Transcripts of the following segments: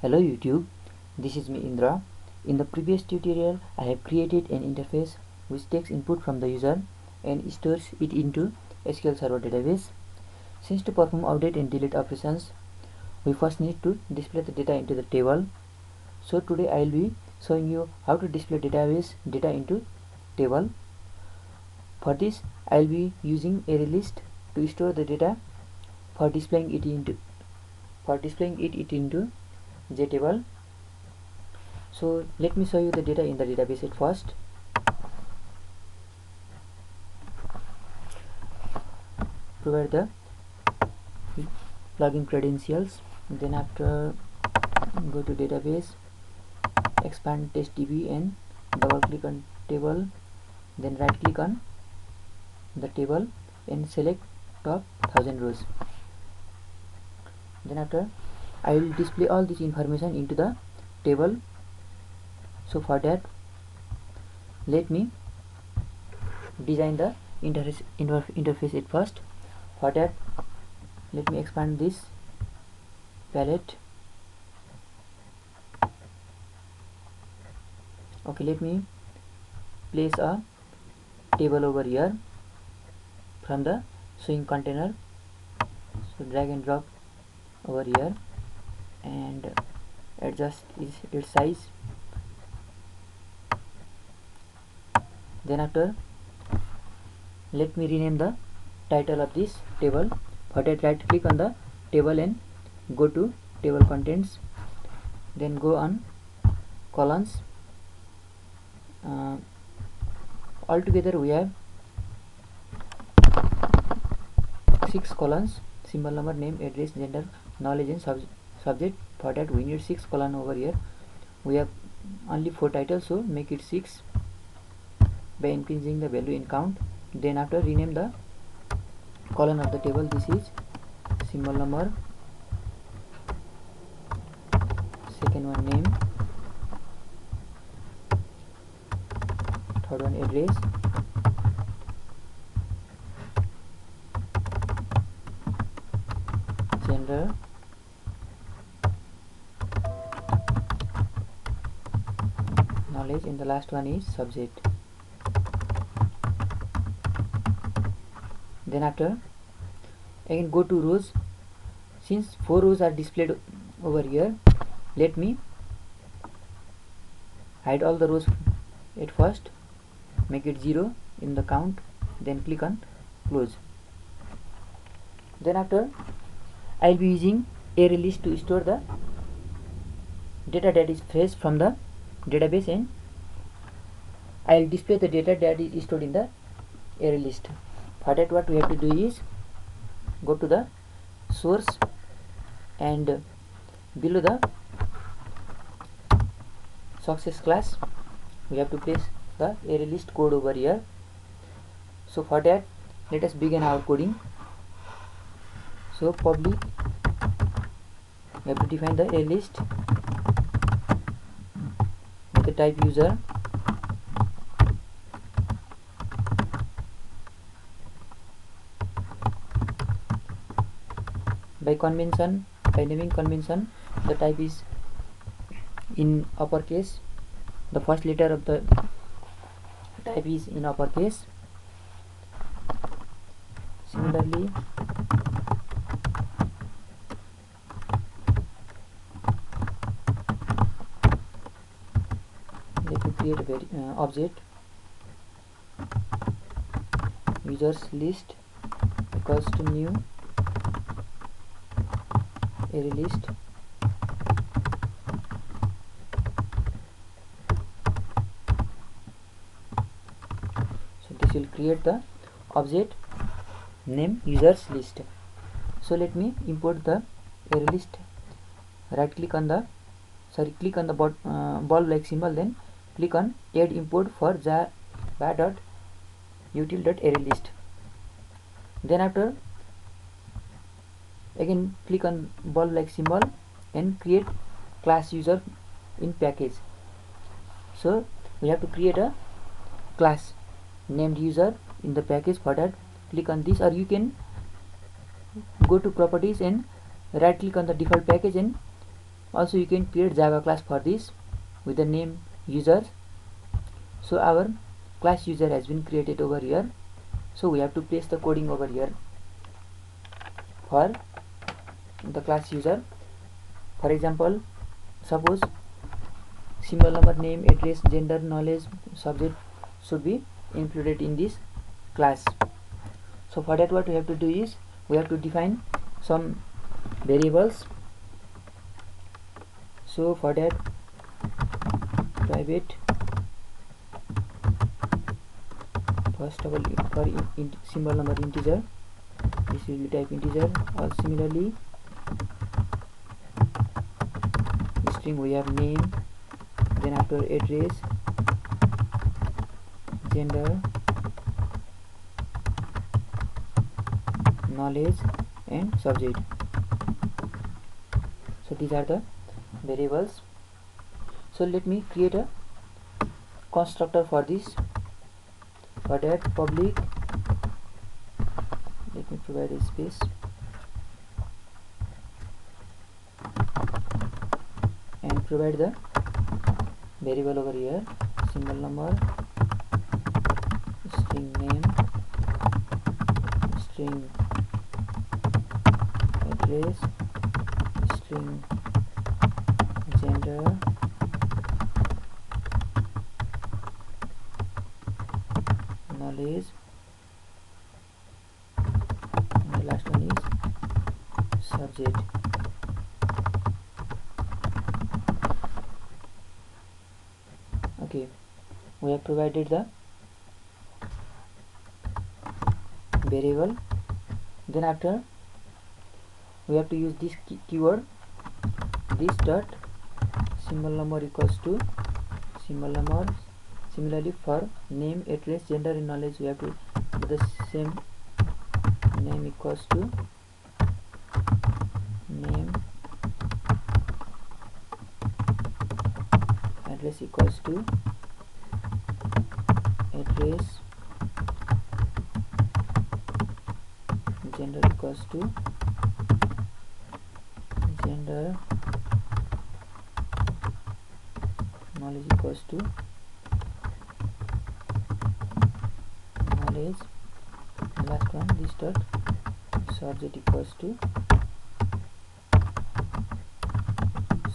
Hello YouTube, this is me Indra. In the previous tutorial, I have created an interface which takes input from the user and stores it into SQL Server database. Since to perform update and delete operations, we first need to display the data into the table. So today I will be showing you how to display database data into table. For this, I will be using ArrayList to store the data for displaying it into Jtable. So let me show you the data in the database at first. Provide the login credentials, then after go to database, expand testdb and double click on table, then right click on the table and select top 1000 rows. Then after I will display all this information into the table. So for that, let me design the interface at first. For that, let me expand this palette. Okay, let me place a table over here from the swing container. So drag and drop over here and adjust its size. Then after, let me rename the title of this table. For that, right click on the table and go to table contents, then go on columns. Altogether we have 6 columns: symbol, number, name, address, gender, knowledge and subject. For that we need 6 columns over here. We have only 4 titles, so make it 6 by increasing the value in count. Then after, rename the column of the table. This is symbol number, second one name, third one address, gender, knowledge, and the last one is subject. Then after, again go to rows. Since 4 rows are displayed over here, let me hide all the rows at first, make it 0 in the count, then click on close. Then after, I will be using ArrayList to store the data that is fresh from the database, and I will display the data that is stored in the ArrayList. For that, what we have to do is go to the source and below the success class we have to place the ArrayList code over here. So for that, let us begin our coding. So public, we have to define the ArrayList with the type user. By naming convention, the type is in uppercase. The first letter of the type is in uppercase. Similarly, let me create a object users list equals to new ArrayList. So this will create the object name users list. So let me import the ArrayList. Click on the ball like symbol, then click on add import for java.util.arraylist. Then after, again click on ball like symbol and create class user in package. So we have to create a class named user in the package. For that, click on this, or you can go to properties and right click on the default package and Also you can create Java class for this with the name user. So our class user has been created over here. So we have to place the coding over here for the class user. For example, suppose symbol number, name, address, gender, knowledge, subject should be included in this class. So for that, what we have to do is we have to define some variables. So for that, private first of all for symbol number integer, this will be type integer. Or similarly string we have name, then after address, gender, knowledge and subject. So these are the variables. So let me create a constructor for this. For that, public, let me provide a space, and provide the variable over here, symbol number, string name, string address, string gender, knowledge, and the last one is subject. Okay, we have provided the variable. Then after we have to use this keyword, this dot symbol number equals to symbol number. Similarly for name, address, gender and knowledge, we have to do the same. Name equals to name, address equals to address, gender equals to gender, knowledge equals to knowledge, and last one this dot subject equals to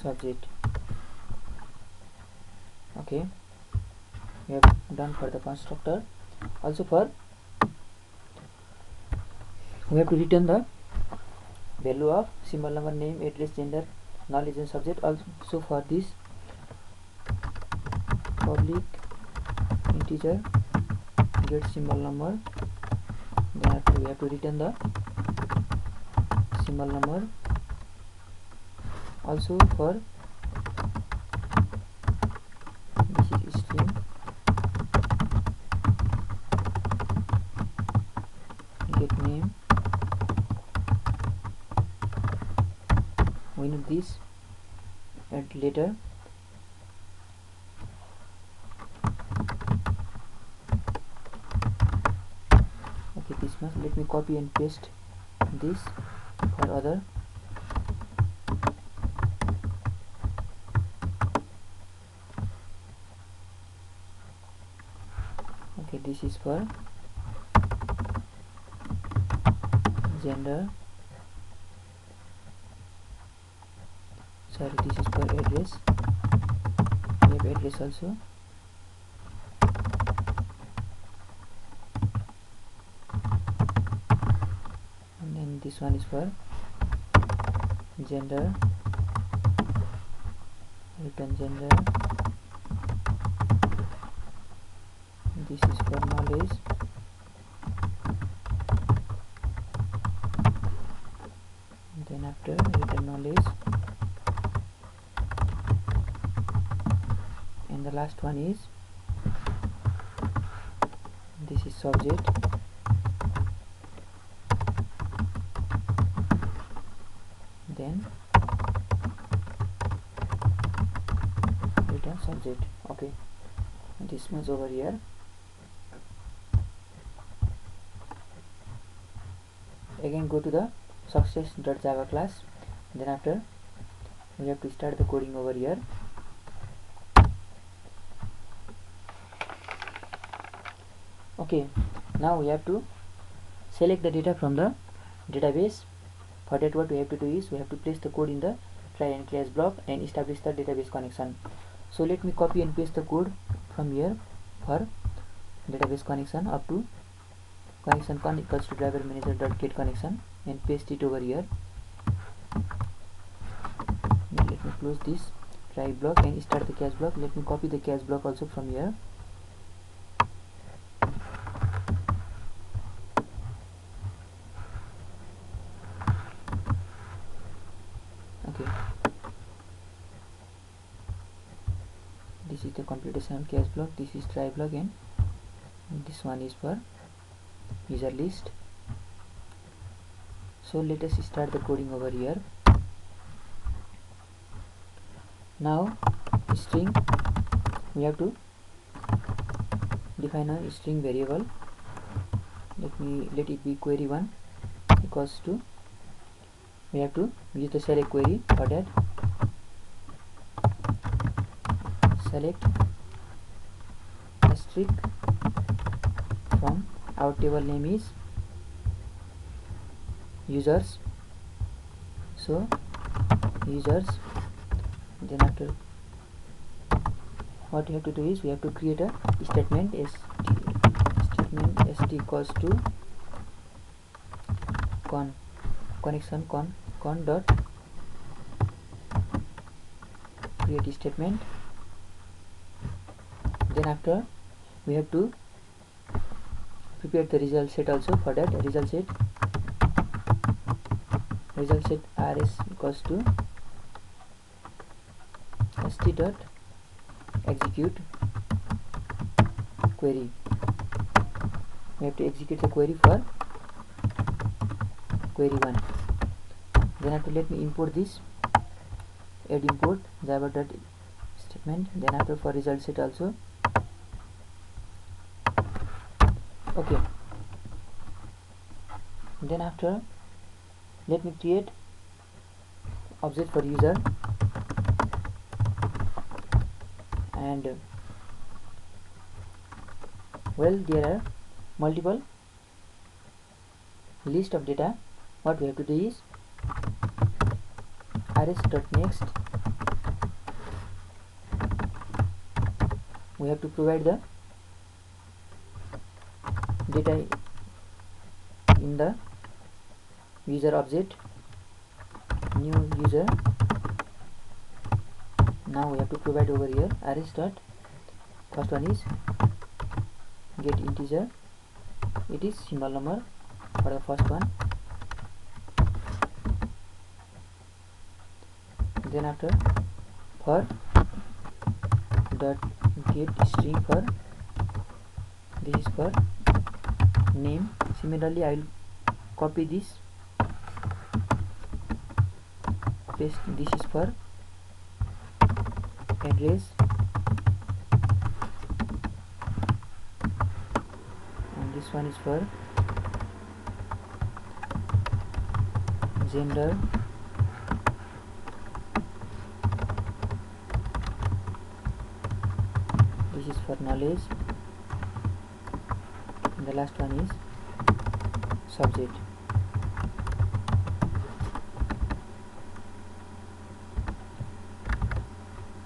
subject. Okay, we have done for the constructor. Also for we have to return the value of symbol number, name, address, gender, knowledge and subject. Also for this, public integer get symbol number, then after we have to return the symbol number. Also for this is string get name, we need this at later. Okay, this much. Let me copy and paste this for other. Okay, this is for gender, sorry, this is for address, we have address also, and then this one is for gender, return gender, this is for knowledge, then after return knowledge, and the last one is this is subject, then return subject. Okay, this much over here. Again go to the success.java class, then after we have to start the coding over here. Okay, now we have to select the data from the database. For that, what we have to do is we have to place the code in the try and catch block and establish the database connection. So let me copy and paste the code from here for database connection up to connection con equals to driver manager dot get connection and paste it over here. Now let me close this try block and start the catch block. Let me copy the catch block also from here. Okay, this is the completion of catch block, this is try block, and this one is for user list. So let us start the coding over here. Now string, we have to define a string variable. Let it be query1 equals to, we have to use the select query. For that, select asterisk from our table name is users, so users. Then after, what you have to do is we have to create a statement st equals to connection con dot create statement. Then after, we have to prepare the result set also. For that, result set rs equals to st dot execute query. We have to execute the query for query1. Then after, let me import this, add import java dot statement. Then after, for result set also. Okay, then after, let me create object for user, and well, there are multiple list of data. What we have to do is rs.next, we have to provide the data in the user object, new user. Now we have to provide over here rs dot, first one is get integer, it is single number for the first one. Then after, for dot get string, for this is for name. Similarly, I will copy this, paste, this is for address, and this one is for gender, this is for knowledge, and the last one is subject.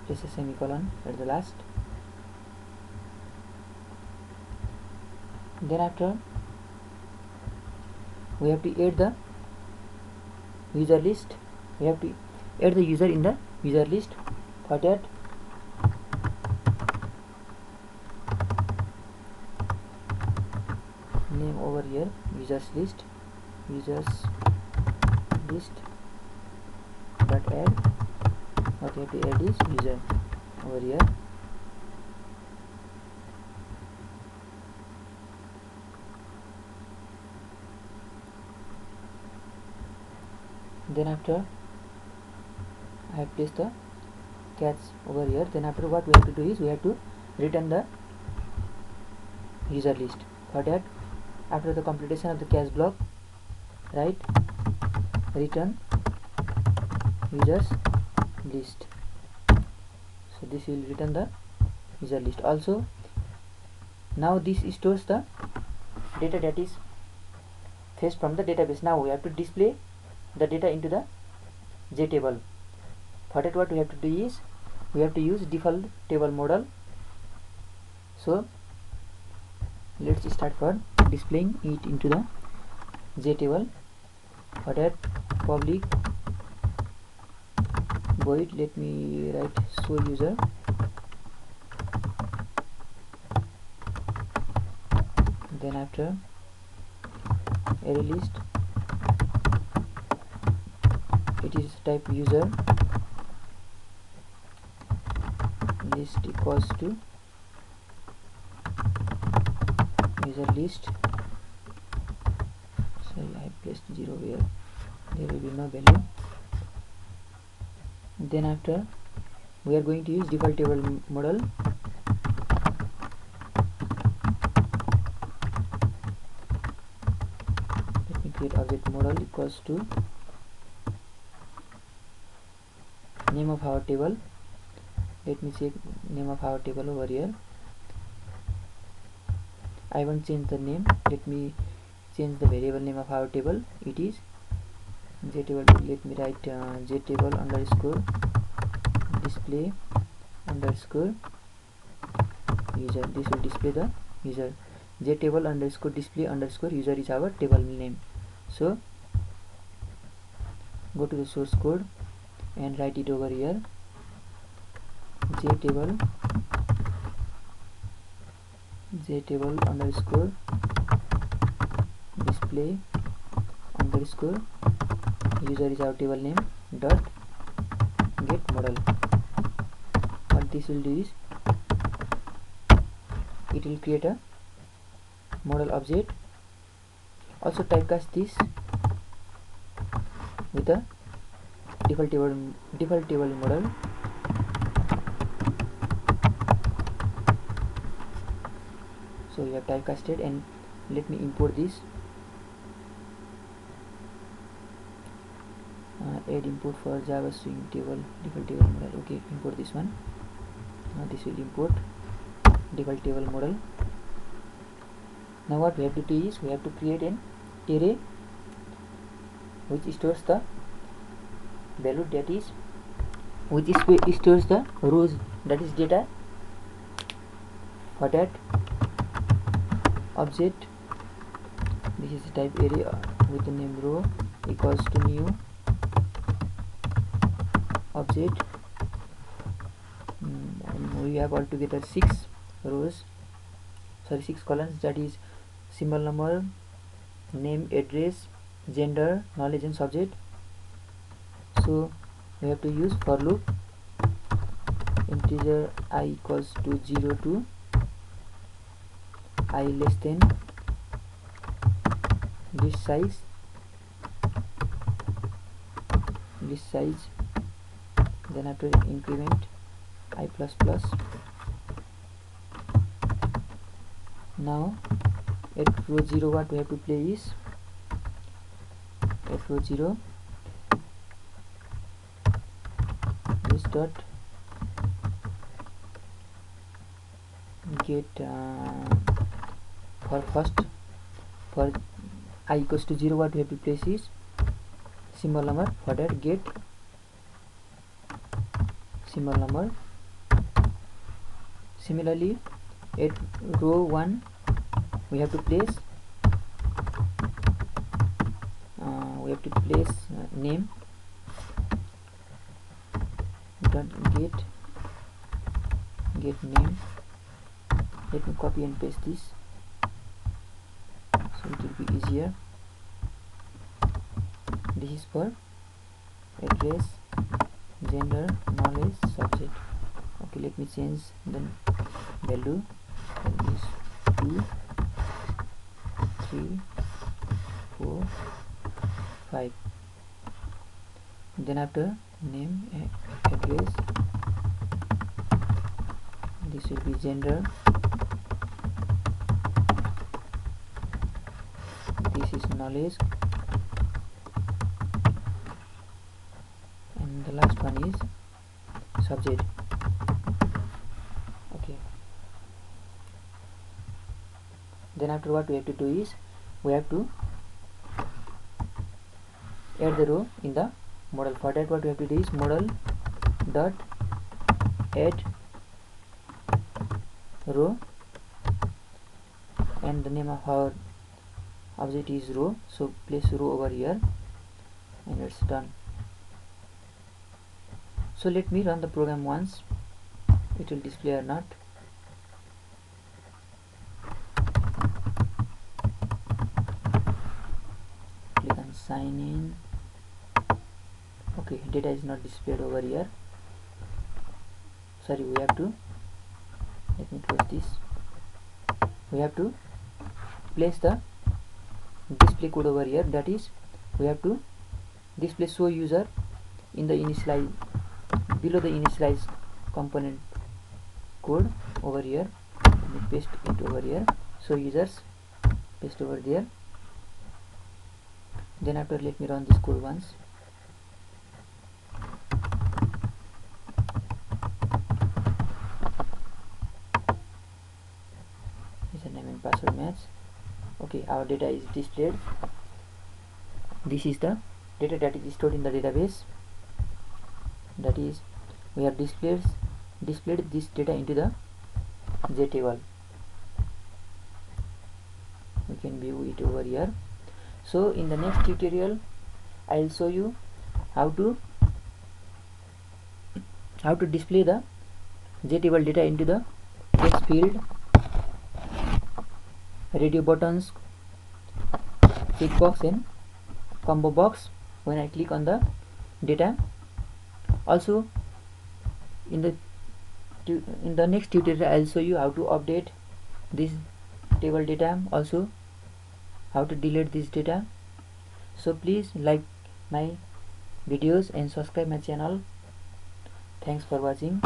Place a semicolon at the last. Then after, we have to add the user list. We have to add the user in the user list. For that, name over here users list dot add. What you have to add is user over here. Then after, I have placed the catch over here. Then after, what we have to do is we have to return the user list. For that, after the completion of the catch block, write return users list. So this will return the user list. Also now this stores the data that is fetched from the database. Now we have to display the data into the Jtable. For that, what we have to do is we have to use default table model. So let's start for displaying it into the Jtable. For that, public void, let me write show user, then after ArrayList, it is type user list equals to user list. Sorry, I have placed 0 here, there will be no value. Then after we are going to use default table model. Let me create object model equals to name of our table. Let me check name of our table over here. I want to change the name. Let me change the variable name of our table. It is Jtable. Let me write Jtable underscore display underscore user. This will display the user. Jtable underscore display underscore user is our table name. So go to the source code and write it over here. Jtable underscore display underscore user is our table name dot get model. What this will do is it will create a model object. Also typecast this with a default table model. So we have typecasted, and let me import this. Add import for Java string table default table model. Okay, import this one. This will import default table model. Now what we have to do is we have to create an array which stores the value, that is which stores the rows, that is data. For that, object, this is type array with the name row equals to new object, and we have altogether 6 columns, that is symbol number, name, address, gender, knowledge and subject. So we have to use for loop integer I equals to 0 to I less than this size, then after increment I plus plus. Now at row 0 what we have to play is at row 0 this dot get for I equals to 0 what we have to place is symbol number. For that, get symbol number. Similarly at row 1 we have to place name dot get name. Let me copy and paste this so it will be easier. This is for address, gender, knowledge, subject. Okay, let me change the value. That is 2, 3, 4, 5. Then after name, address, this will be gender, this is knowledge, and the last one is subject. Okay, then after what we have to do is we have to add the row in the model. For that what we have to do is model dot add row, and the name of our object is row, so place row over here and it's done. So let me run the program once, it will display or not. Click on sign in. Okay, data is not displayed over here. Sorry, we have to, let me close this. We have to place the display code over here, that is we have to display show user in the initialize, below the initialize component code over here. Let me paste it over here, show users, paste over there. Then after let me run this code once. Username and password match. Okay, our data is displayed. This is the data that is stored in the database, that is we have displayed this data into the Jtable. We can view it over here. So in the next tutorial I will show you how to display the Jtable data into the text field, radio buttons, checkbox and combo box when I click on the data. Also in the next tutorial I will show you how to update this table data, also how to delete this data. So please like my videos and subscribe my channel. Thanks for watching.